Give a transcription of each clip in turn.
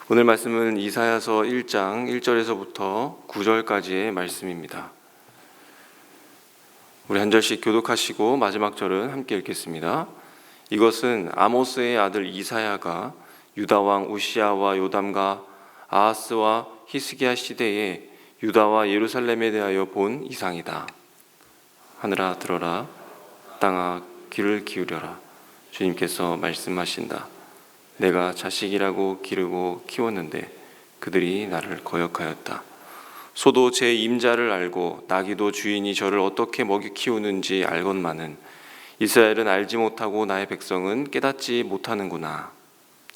오늘 말씀은 이사야서 1장 1절에서부터 9절까지의 말씀입니다. 우리 한 절씩 교독하시고 마지막 절은 함께 읽겠습니다. 이것은 아모스의 아들 이사야가 유다 왕 우시아와 요담과 아하스와 히스기야 시대에 유다와 예루살렘에 대하여 본 이상이다. 하늘아 들어라, 땅아 귀를 기울여라. 주님께서 말씀하신다. 내가 자식이라고 기르고 키웠는데 그들이 나를 거역하였다. 소도 제 임자를 알고 나귀도 주인이 저를 어떻게 먹이 키우는지 알건만은 이스라엘은 알지 못하고 나의 백성은 깨닫지 못하는구나.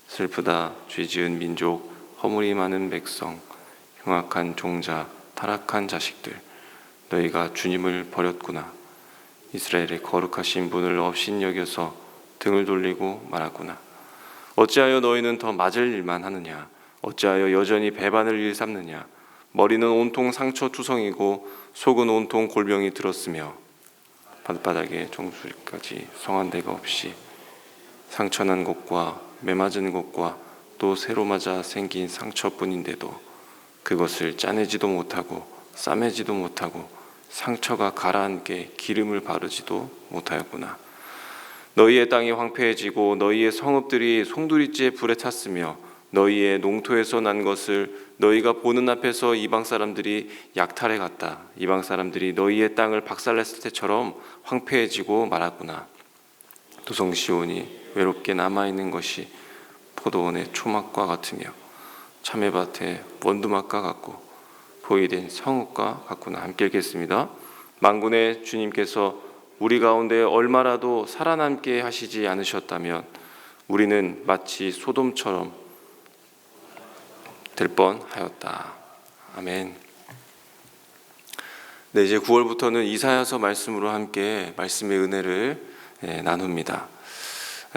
슬프다. 죄지은 민족, 허물이 많은 백성, 흉악한 종자, 타락한 자식들, 너희가 주님을 버렸구나. 이스라엘의 거룩하신 분을 업신여겨서 등을 돌리고 말았구나. 어찌하여 너희는 더 맞을 일만 하느냐? 어찌하여 여전히 배반을 일삼느냐? 머리는 온통 상처투성이고 속은 온통 골병이 들었으며 바닥에 종수리까지 성한 데가 없이 상처난 곳과 매맞은 곳과 또 새로 맞아 생긴 상처뿐인데도 그것을 짜내지도 못하고 싸매지도 못하고 상처가 가라앉게 기름을 바르지도 못하였구나. 너희의 땅이 황폐해지고 너희의 성읍들이 송두리째 불에 탔으며 너희의 농토에서 난 것을 너희가 보는 앞에서 이방 사람들이 약탈해 갔다. 이방 사람들이 너희의 땅을 박살냈을 때처럼 황폐해지고 말았구나. 도성 시온이 외롭게 남아있는 것이 포도원의 초막과 같으며 참외밭의 원두막과 같고 포위된 성읍과 같구나. 함께 읽겠습니다. 만군의 주님께서 우리 가운데 얼마라도 살아남게 하시지 않으셨다면 우리는 마치 소돔처럼 될 뻔하였다. 아멘. 네, 이제 9월부터는 이사야서 말씀으로 함께 말씀의 은혜를 나눕니다.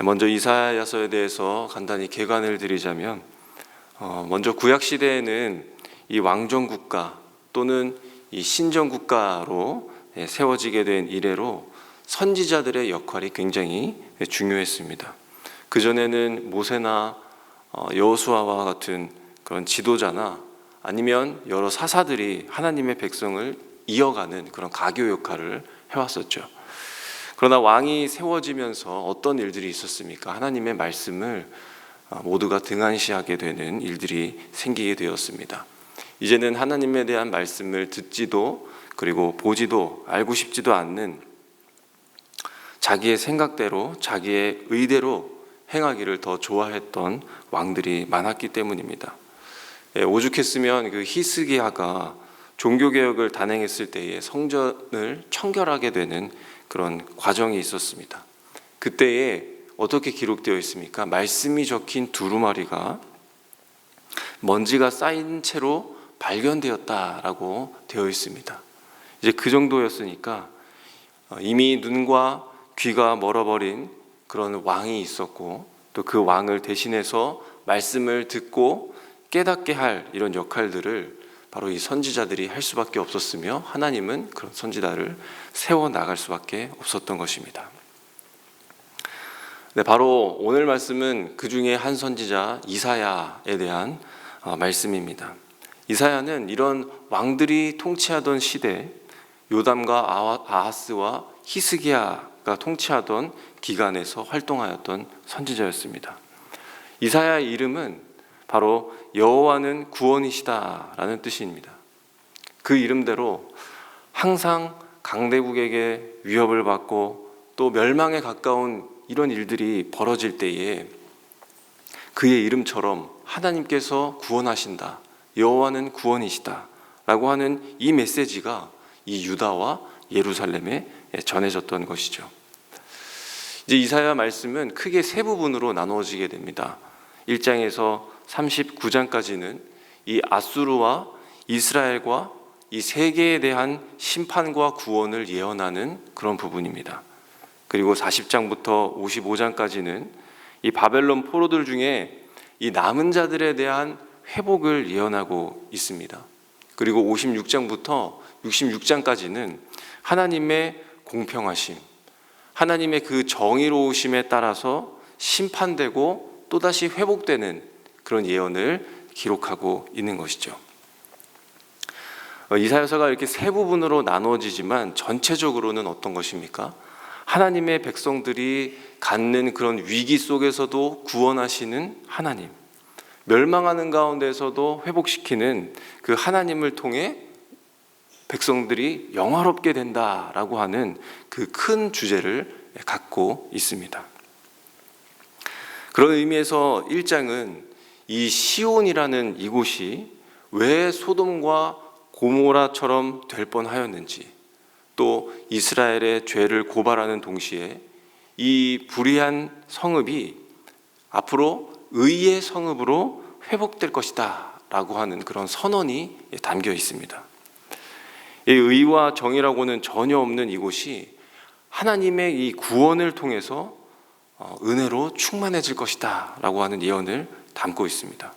먼저 이사야서에 대해서 간단히 개관을 드리자면 먼저 구약 시대에는 이 왕정 국가 또는 이 신정 국가로 세워지게 된 이래로 선지자들의 역할이 굉장히 중요했습니다. 그전에는 모세나 여호수아와 같은 그런 지도자나 아니면 여러 사사들이 하나님의 백성을 이어가는 그런 가교 역할을 해왔었죠. 그러나 왕이 세워지면서 어떤 일들이 있었습니까? 하나님의 말씀을 모두가 등한시하게 되는 일들이 생기게 되었습니다. 이제는 하나님에 대한 말씀을 듣지도 그리고 보지도 알고 싶지도 않는 자기의 생각대로 자기의 의대로 행하기를 더 좋아했던 왕들이 많았기 때문입니다. 오죽했으면 그 히스기야가 종교개혁을 단행했을 때에 성전을 청결하게 되는 그런 과정이 있었습니다. 그때에 어떻게 기록되어 있습니까? 말씀이 적힌 두루마리가 먼지가 쌓인 채로 발견되었다라고 되어 있습니다. 이제 그 정도였으니까 이미 눈과 귀가 멀어버린 그런 왕이 있었고 또 그 왕을 대신해서 말씀을 듣고 깨닫게 할 이런 역할들을 바로 이 선지자들이 할 수밖에 없었으며 하나님은 그런 선지자를 세워나갈 수밖에 없었던 것입니다. 네, 바로 오늘 말씀은 그 중에 한 선지자 이사야에 대한 말씀입니다. 이사야는 이런 왕들이 통치하던 시대 요담과 아하스와 히스기야가 통치하던 기간에서 활동하였던 선지자였습니다. 이사야의 이름은 바로 여호와는 구원이시다라는 뜻입니다. 그 이름대로 항상 강대국에게 위협을 받고 또 멸망에 가까운 이런 일들이 벌어질 때에 그의 이름처럼 하나님께서 구원하신다, 여호와는 구원이시다 라고 하는 이 메시지가 이 유다와 예루살렘에 전해졌던 것이죠. 이제 이사야 말씀은 크게 세 부분으로 나누어지게 됩니다. 1장에서 39장까지는 이 아수르와 이스라엘과 이 세계에 대한 심판과 구원을 예언하는 그런 부분입니다. 그리고 40장부터 55장까지는 이 바벨론 포로들 중에 이 남은 자들에 대한 회복을 예언하고 있습니다. 그리고 56장부터 66장까지는 하나님의 공평하심, 하나님의 그 정의로우심에 따라서 심판되고 또다시 회복되는 그런 예언을 기록하고 있는 것이죠. 이사야서가 이렇게 세 부분으로 나누어지지만 전체적으로는 어떤 것입니까? 하나님의 백성들이 갖는 그런 위기 속에서도 구원하시는 하나님, 멸망하는 가운데서도 회복시키는 그 하나님을 통해 백성들이 영화롭게 된다라고 하는 그 큰 주제를 갖고 있습니다. 그런 의미에서 1장은 이 시온이라는 이곳이 왜 소돔과 고모라처럼 될 뻔하였는지, 또 이스라엘의 죄를 고발하는 동시에 이 불의한 성읍이 앞으로 의의 성읍으로 회복될 것이다 라고 하는 그런 선언이 담겨 있습니다. 이 의와 정의라고는 전혀 없는 이곳이 하나님의 이 구원을 통해서 은혜로 충만해질 것이다 라고 하는 예언을 담고 있습니다.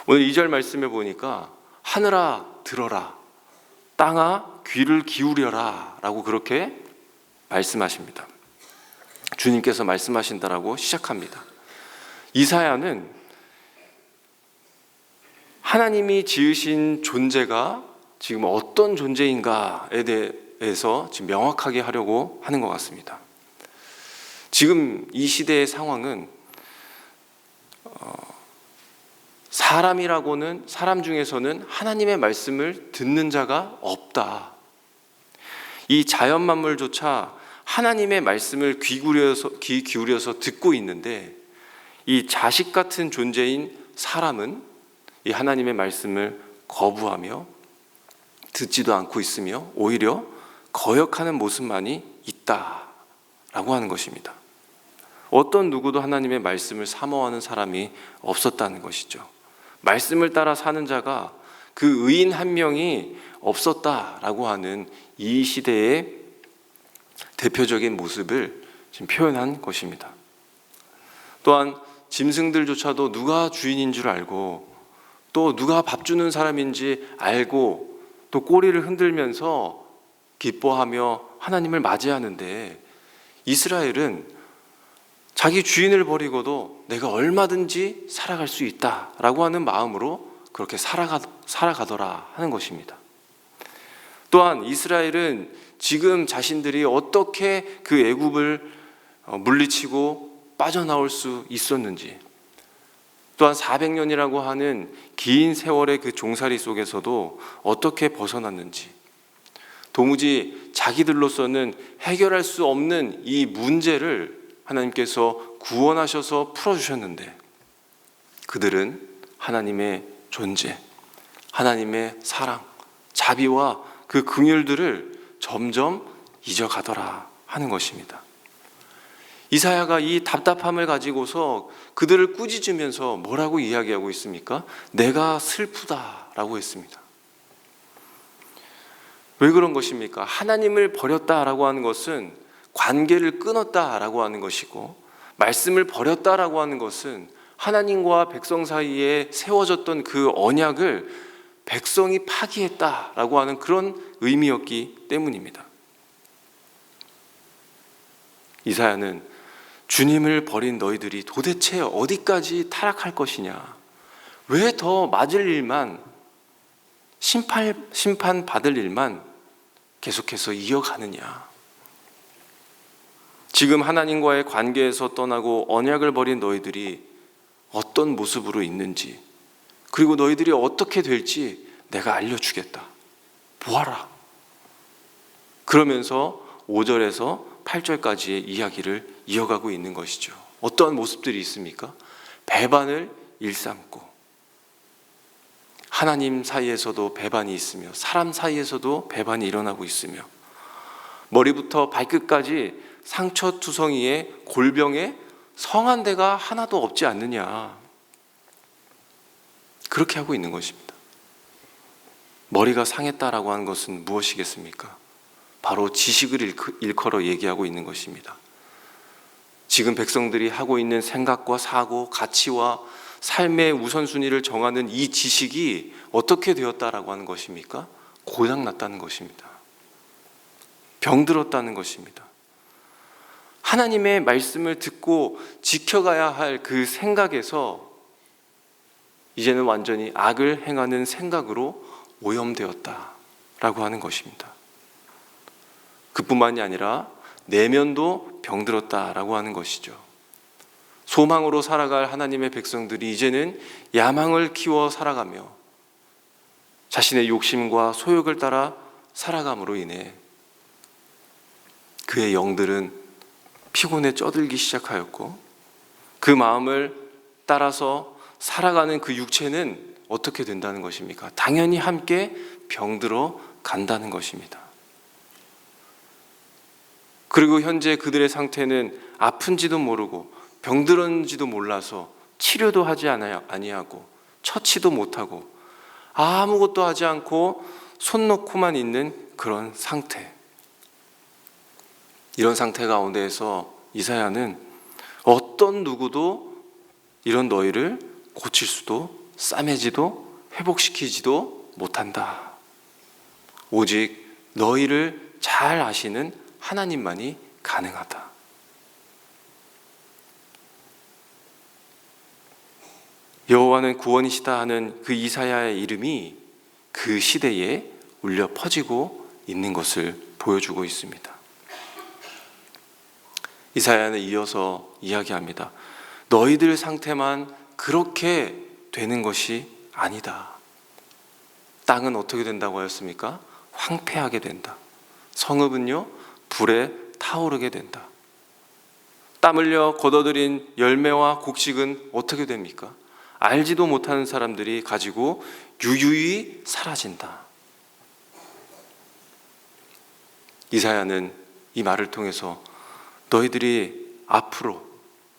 오늘 2절 말씀에 보니까 하늘아 들어라, 땅아 귀를 기울여라 라고 그렇게 말씀하십니다. 주님께서 말씀하신다라고 시작합니다. 이사야는 하나님이 지으신 존재가 지금 어떤 존재인가에 대해서 지금 명확하게 하려고 하는 것 같습니다. 지금 이 시대의 상황은 사람 중에서는 하나님의 말씀을 듣는 자가 없다. 이 자연 만물조차 하나님의 말씀을 귀 기울여서 듣고 있는데, 이 자식 같은 존재인 사람은 이 하나님의 말씀을 거부하며 듣지도 않고 있으며 오히려 거역하는 모습만이 있다라고 하는 것입니다. 어떤 누구도 하나님의 말씀을 사모하는 사람이 없었다는 것이죠. 말씀을 따라 사는 자가 그 의인 한 명이 없었다라고 하는 이 시대의 대표적인 모습을 지금 표현한 것입니다. 또한 짐승들조차도 누가 주인인 줄 알고, 또 누가 밥 주는 사람인지 알고, 또 꼬리를 흔들면서 기뻐하며 하나님을 맞이하는데, 이스라엘은 자기 주인을 버리고도 내가 얼마든지 살아갈 수 있다라고 하는 마음으로 그렇게 살아가더라 하는 것입니다. 또한 이스라엘은 지금 자신들이 어떻게 그 애굽을 물리치고 빠져나올 수 있었는지, 또한 400년이라고 하는 긴 세월의 그 종살이 속에서도 어떻게 벗어났는지, 도무지 자기들로서는 해결할 수 없는 이 문제를 하나님께서 구원하셔서 풀어주셨는데, 그들은 하나님의 존재, 하나님의 사랑, 자비와 그 긍휼들을 점점 잊어가더라 하는 것입니다. 이사야가 이 답답함을 가지고서 그들을 꾸짖으면서 뭐라고 이야기하고 있습니까? 내가 슬프다라고 했습니다. 왜 그런 것입니까? 하나님을 버렸다라고 하는 것은 관계를 끊었다라고 하는 것이고, 말씀을 버렸다라고 하는 것은 하나님과 백성 사이에 세워졌던 그 언약을 백성이 파기했다라고 하는 그런 의미였기 때문입니다. 이사야는 주님을 버린 너희들이 도대체 어디까지 타락할 것이냐, 왜 더 맞을 일만, 심판 받을 일만 계속해서 이어가느냐, 지금 하나님과의 관계에서 떠나고 언약을 버린 너희들이 어떤 모습으로 있는지, 그리고 너희들이 어떻게 될지 내가 알려주겠다, 보아라. 그러면서 5절에서 8절까지의 이야기를 이어가고 있는 것이죠. 어떠한 모습들이 있습니까? 배반을 일삼고, 하나님 사이에서도 배반이 있으며 사람 사이에서도 배반이 일어나고 있으며, 머리부터 발끝까지 상처투성이의 골병에 성한 데가 하나도 없지 않느냐, 그렇게 하고 있는 것입니다. 머리가 상했다라고 하는 것은 무엇이겠습니까? 바로 지식을 일컬어 얘기하고 있는 것입니다. 지금 백성들이 하고 있는 생각과 사고, 가치와 삶의 우선순위를 정하는 이 지식이 어떻게 되었다라고 하는 것입니까? 고장났다는 것입니다. 병들었다는 것입니다. 하나님의 말씀을 듣고 지켜가야 할 그 생각에서 이제는 완전히 악을 행하는 생각으로 오염되었다라고 하는 것입니다. 그뿐만이 아니라 내면도 병들었다라고 하는 것이죠. 소망으로 살아갈 하나님의 백성들이 이제는 야망을 키워 살아가며 자신의 욕심과 소욕을 따라 살아감으로 인해 그의 영들은 피곤에 쩌들기 시작하였고, 그 마음을 따라서 살아가는 그 육체는 어떻게 된다는 것입니까? 당연히 함께 병들어 간다는 것입니다. 그리고 현재 그들의 상태는 아픈지도 모르고 병들었는지도 몰라서 치료도 하지 아니하고 처치도 못하고 아무것도 하지 않고 손 놓고만 있는 그런 상태. 이런 상태 가운데에서 이사야는 어떤 누구도 이런 너희를 고칠 수도 싸매지도 회복시키지도 못한다. 오직 너희를 잘 아시는 하나님만이 가능하다. 여호와는 구원이시다 하는 그 이사야의 이름이 그 시대에 울려 퍼지고 있는 것을 보여주고 있습니다. 이사야는 이어서 이야기합니다. 너희들 상태만 그렇게 되는 것이 아니다. 땅은 어떻게 된다고 하였습니까? 황폐하게 된다. 성읍은요, 불에 타오르게 된다. 땀 흘려 거둬들인 열매와 곡식은 어떻게 됩니까? 알지도 못하는 사람들이 가지고 유유히 사라진다. 이사야는 이 말을 통해서 너희들이 앞으로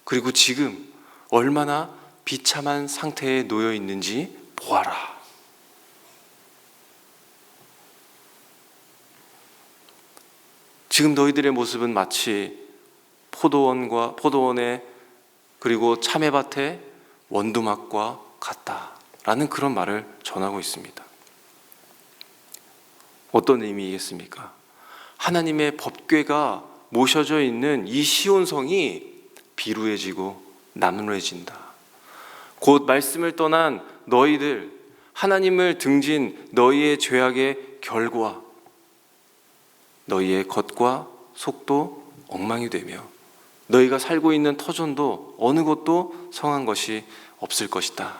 그리고 지금 얼마나 비참한 상태에 놓여 있는지 보아라. 지금 너희들의 모습은 마치 포도원에 그리고 참외밭에 원두막과 같다라는 그런 말을 전하고 있습니다. 어떤 의미이겠습니까? 하나님의 법궤가 모셔져 있는 이 시온성이 비루해지고 나무해진다. 곧 말씀을 떠난 너희들, 하나님을 등진 너희의 죄악의 결과, 너희의 겉과 속도 엉망이 되며 너희가 살고 있는 터전도 어느 곳도 성한 것이 없을 것이다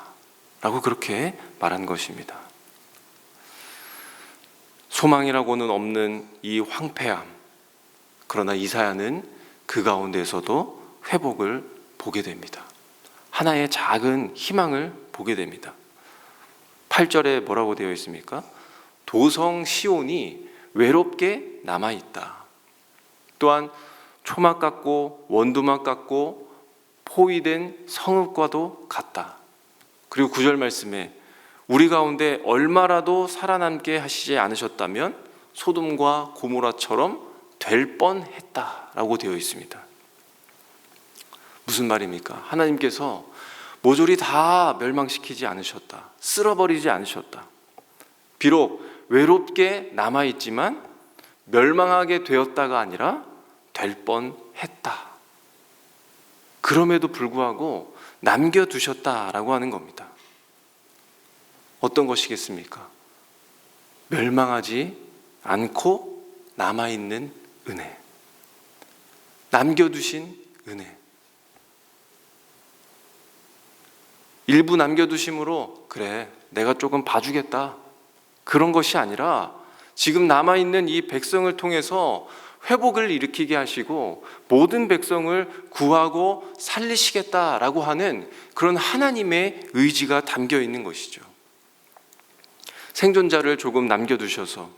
라고 그렇게 말한 것입니다. 소망이라고는 없는 이 황폐함, 그러나 이사야는 그 가운데서도 회복을 보게 됩니다. 하나의 작은 희망을 보게 됩니다. 8절에 뭐라고 되어 있습니까? 도성 시온이 외롭게 남아있다. 또한 초막 같고 원두막 같고 포위된 성읍과도 같다. 그리고 9절 말씀에 우리 가운데 얼마라도 살아남게 하시지 않으셨다면 소돔과 고모라처럼 될 뻔했다라고 되어 있습니다. 무슨 말입니까? 하나님께서 모조리 다 멸망시키지 않으셨다. 쓸어버리지 않으셨다. 비록 외롭게 남아있지만 멸망하게 되었다가 아니라 될 뻔했다. 그럼에도 불구하고 남겨두셨다라고 하는 겁니다. 어떤 것이겠습니까? 멸망하지 않고 남아있는 은혜, 남겨두신 은혜. 일부 남겨두심으로 그래 내가 조금 봐주겠다 그런 것이 아니라 지금 남아있는 이 백성을 통해서 회복을 일으키게 하시고 모든 백성을 구하고 살리시겠다라고 하는 그런 하나님의 의지가 담겨 있는 것이죠. 생존자를 조금 남겨두셔서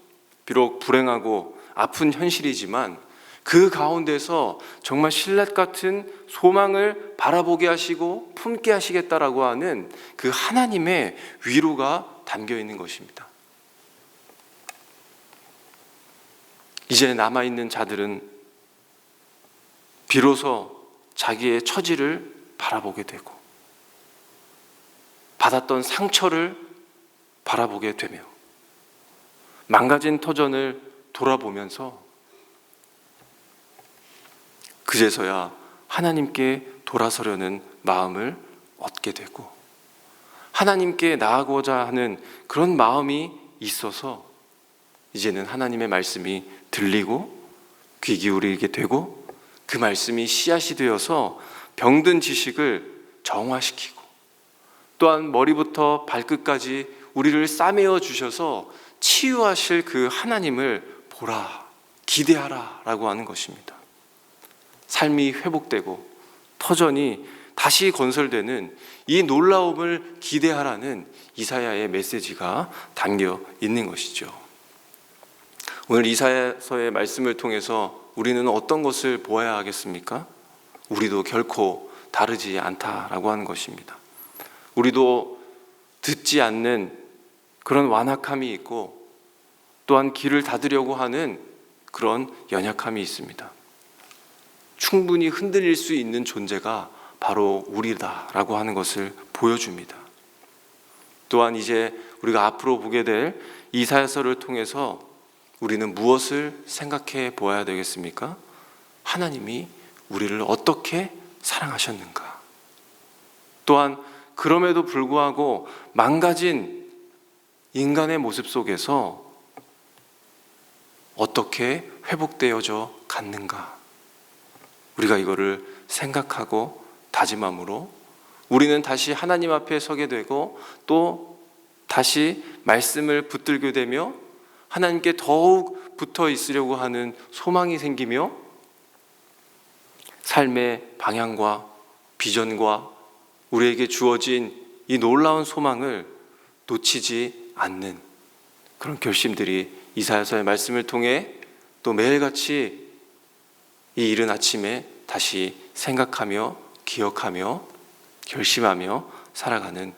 비록 불행하고 아픈 현실이지만 그 가운데서 정말 신라 같은 소망을 바라보게 하시고 품게 하시겠다라고 하는 그 하나님의 위로가 담겨 있는 것입니다. 이제 남아있는 자들은 비로소 자기의 처지를 바라보게 되고 받았던 상처를 바라보게 되며 망가진 터전을 돌아보면서 그제서야 하나님께 돌아서려는 마음을 얻게 되고 하나님께 나아가고자 하는 그런 마음이 있어서 이제는 하나님의 말씀이 들리고 귀 기울이게 되고 그 말씀이 씨앗이 되어서 병든 지식을 정화시키고 또한 머리부터 발끝까지 우리를 싸매어 주셔서 치유하실 그 하나님을 보라, 기대하라 라고 하는 것입니다. 삶이 회복되고 터전이 다시 건설되는 이 놀라움을 기대하라는 이사야의 메시지가 담겨 있는 것이죠. 오늘 이사야서의 말씀을 통해서 우리는 어떤 것을 보아야 하겠습니까? 우리도 결코 다르지 않다라고 하는 것입니다. 우리도 듣지 않는 그런 완악함이 있고 또한 귀를 닫으려고 하는 그런 연약함이 있습니다. 충분히 흔들릴 수 있는 존재가 바로 우리다라고 하는 것을 보여줍니다. 또한 이제 우리가 앞으로 보게 될 이사야서를 통해서 우리는 무엇을 생각해 보아야 되겠습니까? 하나님이 우리를 어떻게 사랑하셨는가? 또한 그럼에도 불구하고 망가진 인간의 모습 속에서 어떻게 회복되어져 갔는가? 우리가 이거를 생각하고 다짐함으로 우리는 다시 하나님 앞에 서게 되고 또 다시 말씀을 붙들게 되며 하나님께 더욱 붙어 있으려고 하는 소망이 생기며 삶의 방향과 비전과 우리에게 주어진 이 놀라운 소망을 놓치지 않는 그런 결심들이 이사야서의 말씀을 통해 또 매일같이 이 이른 아침에 다시 생각하며 기억하며 결심하며 살아가는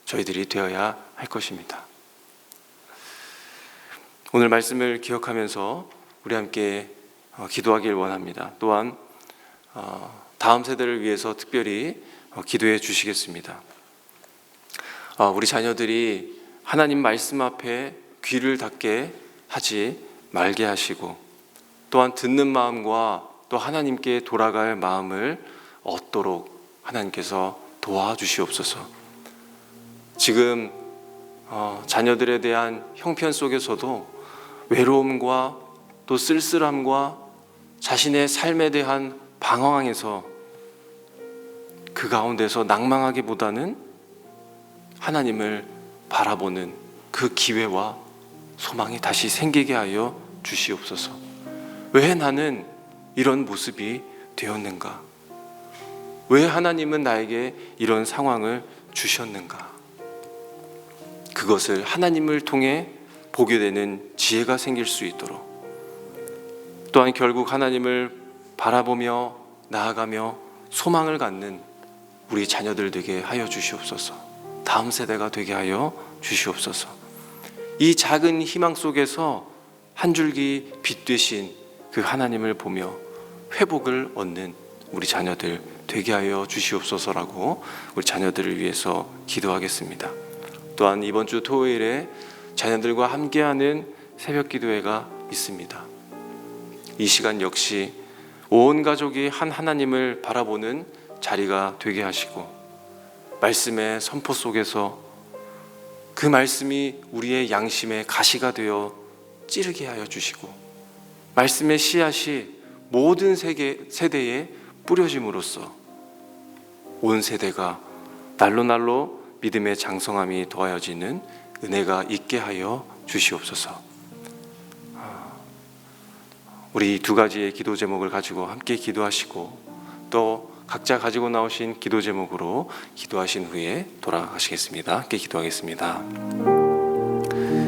저희들이 되어야 할 것입니다. 오늘 말씀을 기억하면서 우리 함께 기도하길 원합니다. 또한 다음 세대를 위해서 특별히 기도해 주시겠습니다. 우리 자녀들이 하나님 말씀 앞에 귀를 닫게 하지 말게 하시고 또한 듣는 마음과 또 하나님께 돌아갈 마음을 얻도록 하나님께서 도와주시옵소서. 지금 자녀들에 대한 형편 속에서도 외로움과 또 쓸쓸함과 자신의 삶에 대한 방황에서 그 가운데서 낭망하기보다는 하나님을 바라보는 그 기회와 소망이 다시 생기게 하여 주시옵소서. 왜 나는 이런 모습이 되었는가? 왜 하나님은 나에게 이런 상황을 주셨는가? 그것을 하나님을 통해 보게 되는 지혜가 생길 수 있도록 또한 결국 하나님을 바라보며 나아가며 소망을 갖는 우리 자녀들 되게 하여 주시옵소서. 다음 세대가 되게 하여 주시옵소서. 이 작은 희망 속에서 한 줄기 빛 되신 그 하나님을 보며 회복을 얻는 우리 자녀들 되게 하여 주시옵소서라고 우리 자녀들을 위해서 기도하겠습니다. 또한 이번 주 토요일에 자녀들과 함께하는 새벽 기도회가 있습니다. 이 시간 역시 온 가족이 한 하나님을 바라보는 자리가 되게 하시고 말씀의 선포 속에서 그 말씀이 우리의 양심의 가시가 되어 찌르게 하여 주시고 말씀의 씨앗이 모든 세대에 뿌려짐으로써 온 세대가 날로 믿음의 장성함이 더하여지는 은혜가 있게 하여 주시옵소서. 우리 두 가지의 기도 제목을 가지고 함께 기도하시고 또 각자 가지고 나오신 기도 제목으로 기도하신 후에 돌아가시겠습니다. 함께 기도하겠습니다.